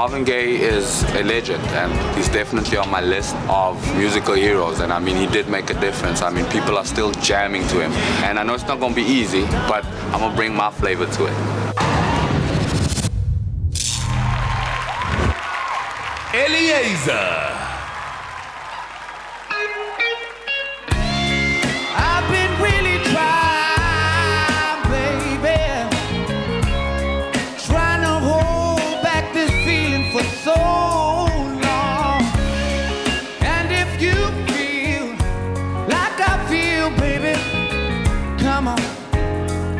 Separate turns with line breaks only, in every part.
Marvin Gaye is a legend, and he's definitely on my list of musical heroes. And I mean, he did make a difference. I mean, people are still jamming to him. And I know it's not going to be easy, but I'm going to bring my flavor to it.
Eliezer.
I've been really trying, baby, trying to hold back this feeling for so long. And if you feel like I feel, baby, come on.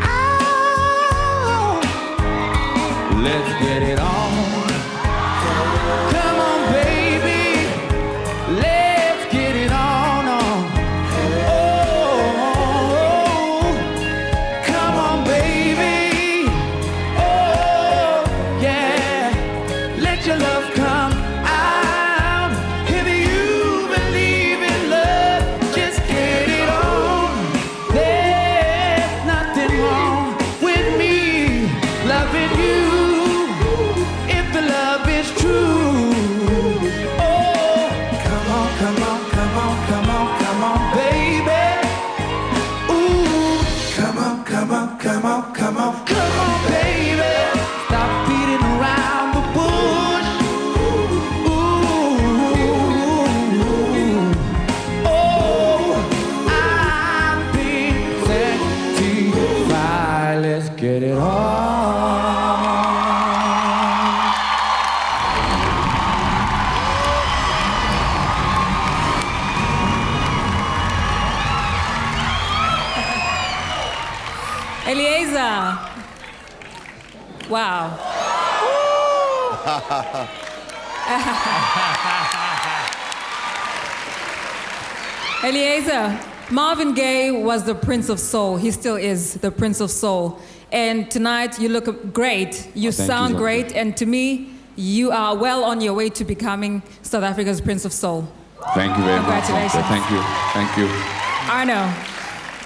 Oh, let's get it on. Come on, baby, let's get it on. Oh, come on, baby. Oh, yeah, let your love come out. If you believe in love, just get it on. There's nothing wrong with me loving you if the love is true. Come on, baby. Stop beating around the bush. Ooh, oh, I'm being sanctified. Let's get it on.
Eliezer. Wow. Eliezer, Marvin Gaye was the Prince of Soul. He still is the Prince of Soul. And tonight you look great. You sound great. And to me, you are well on your way to becoming South Africa's Prince of Soul.
Thank you very much.
Congratulations.
Thank you. Thank you.
Arno.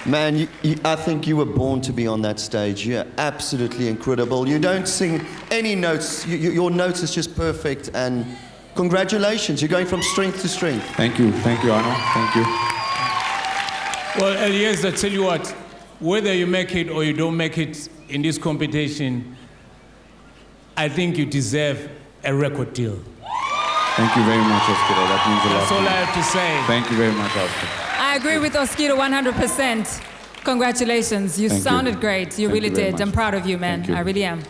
Man, I think you were born to be on that stage. You're absolutely incredible. You don't sing any notes. Your notes is just perfect. And congratulations. You're going from strength to strength.
Thank you. Thank you, Arno. Thank you.
Well, Eliezer, tell you what, whether you make it or you don't make it in this competition, I think you deserve a record deal.
Thank you very much, Oscar. That means a lot.
That's all I have to say.
Thank you very much, Oscar.
I agree with Oskido 100%. Congratulations. You sounded great. You really did. I'm proud of you, man. I really am.